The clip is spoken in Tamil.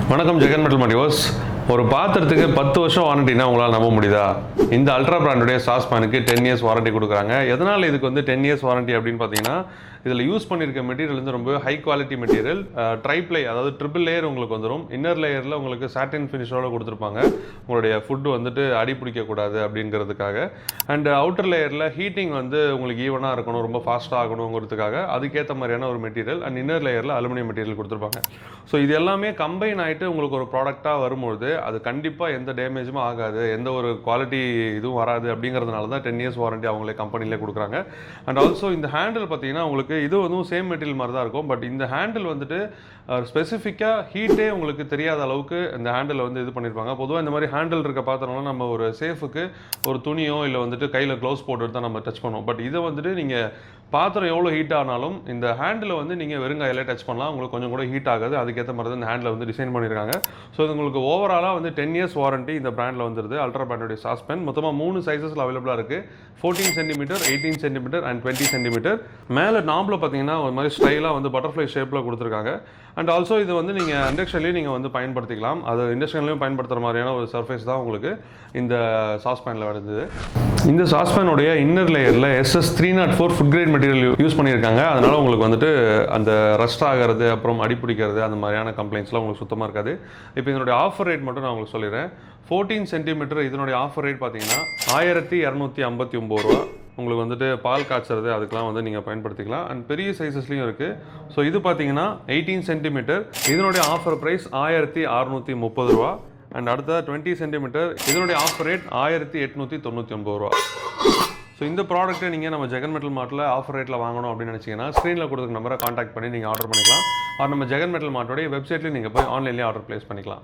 வணக்கம் ஜெகன் மெட்டல் மார்ட். ஒரு பாத்திரத்துக்கு 10 வருஷம் வாரண்டினா உங்களால் நம்ப முடியுதா? இந்த அல்ட்ரா பிராண்டுடைய சாஸ் பேனுக்கு 10 இயர்ஸ் வாரண்டி கொடுக்குறாங்க. எதனால் இதுக்கு வந்து 10 இயர்ஸ் வாரண்டி அப்படின்னு பார்த்தீங்கன்னா, இதில் யூஸ் பண்ணியிருக்க மெட்டீரியல் வந்து ரொம்ப ஹை குவாலிட்டி மெட்டீரியல். ட்ரைப்ளை, அதாவது ட்ரிபிள் லேயர் உங்களுக்கு வந்துடும். இன்னர் லேயரில் உங்களுக்கு சாட்டின் ஃபினிஷோட கொடுத்துருப்பாங்க, உங்களுடைய ஃபுட்டு வந்துட்டு அடி பிடிக்கக்கூடாது அப்படிங்கிறதுக்காக. அண்ட் அவுட்டர் லேயரில் ஹீட்டிங் வந்து உங்களுக்கு ஈவனாக இருக்கணும், ரொம்ப ஃபாஸ்ட்டாக ஆகணுங்கிறதுக்காக அதுக்கேற்ற மாதிரியான ஒரு மெட்டீரியல். அண்ட் இன்னர் லேயரில் அலுமினியம் மெட்டீரியல் கொடுத்துருப்பாங்க. ஸோ இது எல்லாமே கம்பைன் ஆகிட்டு உங்களுக்கு ஒரு ப்ராடக்டாக வரும்பொழுது அது கண்டிப்பாக எந்த டேமேஜும் ஆகாது, எந்த ஒரு குவாலிட்டி இதுவும் வராது. அப்படிங்கிறதுனால தான் 10 இயர்ஸ் வாரண்டி அவங்களே கம்பெனிலே கொடுக்குறாங்க. அண்ட் ஆல்சோ இந்த ஹேண்டில் பார்த்தீங்கன்னா உங்களுக்கு இது வந்து சேம் மெட்டீரியல் மாதிரி தான் இருக்கும். பட் இந்த ஹேண்டில் வந்துட்டு ஸ்பெசிஃபிக்காக ஹீட்டே உங்களுக்கு தெரியாத அளவுக்கு இந்த ஹேண்டில் வந்து இது பண்ணியிருப்பாங்க. பொதுவாக இந்த மாதிரி ஹேண்டில் இருக்க பாத்திரம்லாம் நம்ம ஒரு சேஃபுக்கு ஒரு துணியோ இல்லை வந்துட்டு கையில் க்ளவுஸ் போட்டுட்டு தான் நம்ம டச் பண்ணுவோம். பட் இதை வந்துட்டு நீங்கள் பாத்திரம் எவ்வளோ ஹீட் ஆனாலும் இந்த ஹேண்டில் வந்து நீங்கள் வெறுங்காயிலே டச் பண்ணலாம், உங்களுக்கு கொஞ்சம் கூட ஹீட் ஆகாது. அதுக்கேற்ற மாதிரி தான் இந்த ஹேண்டில் வந்து டிசைன் பண்ணியிருக்காங்க. ஸோ இது உங்களுக்கு ஓவராலாக வந்து 10 இயர்ஸ் வாரண்டி இந்த பிராண்டில் வந்துருது. அல்ட்ரா பிராண்டுடைய சாஸ் பேன் மொத்தமாக 3 சைஸஸில் அவைலபிளாக இருக்குது. 14 சென்டிமீட்டர், 18 சென்டிமீட்டர் அண்ட் 20 சென்டிமீட்டர். மேலே நாம்பில் பார்த்தீங்கன்னா ஒரு மாதிரி ஸ்டைலாக வந்து பட்டர்ஃப்ளை ஷேப்பில் கொடுத்துருக்காங்க. அண்ட் ஆல்சோ இது வந்து நீங்கள் இண்டக்ஷன்லேயும் நீங்கள் வந்து பயன்படுத்திக்கலாம். அது இண்டக்ஷன்லேயும் பயன்படுத்துகிற மாதிரியான ஒரு சர்ஃபேஸ் தான் உங்களுக்கு இந்த சாஸ் பேனில் வருது. இந்த சாஸ் பேனுடைய இன்னர் லேயரில் SS 304 food grade material use பண்ணியிருக்காங்க. அதனால் உங்களுக்கு வந்துட்டு அந்த ரஸ்ட் ஆகிறது, அப்புறம் அடிப்பிடிக்கிறது, அந்த மாதிரியான கம்ப்ளைண்ட்ஸ்லாம் உங்களுக்கு சுத்தமாக இருக்காது. இப்போ இதனுடைய ஆஃபர் ரேட் மட்டும் நான் உங்களுக்கு சொல்லிடுறேன். 14 சென்டிமீட்டர் இதனுடைய ஆஃபர் ரேட் பார்த்தீங்கன்னா 1259 ரூபா. உங்களுக்கு வந்துட்டு பால் காய்ச்சறது அதுக்கெலாம் வந்து நீங்கள் பயன்படுத்திக்கலாம். அண்ட் பெரிய சைஸஸ்லையும் இருக்குது. ஸோ இது பார்த்தீங்கன்னா 18 சென்டிமீட்டர் இதனுடைய ஆஃபர் ப்ரைஸ் 1630 ரூபா. அண்ட் அடுத்த 20 சென்டிமீட்டர் இதனுடைய ஆஃபர் ரேட் 1899 ரூபா. ஸோ இந்த ப்ராடக்ட்டை நீங்கள் நம்ம ஜெகன் மெட்டல் மார்ட்டில் ஆஃபர் ரேட்டில் வாங்கணும் அப்படின்னு நினச்சிங்கன்னா ஸ்க்ரீனில் கொடுத்துருக்க நம்பரை காண்டாக்ட் பண்ணி நீங்கள் ஆர்டர் பண்ணிக்கலாம். நம்ம ஜெகன் மெட்டல் மார்ட்டோடைய வெப்சைட்லேயும் நீங்கள் போய் ஆன்லைன்லேயே ஆர்டர் ப்ளேஸ் பண்ணிக்கலாம்.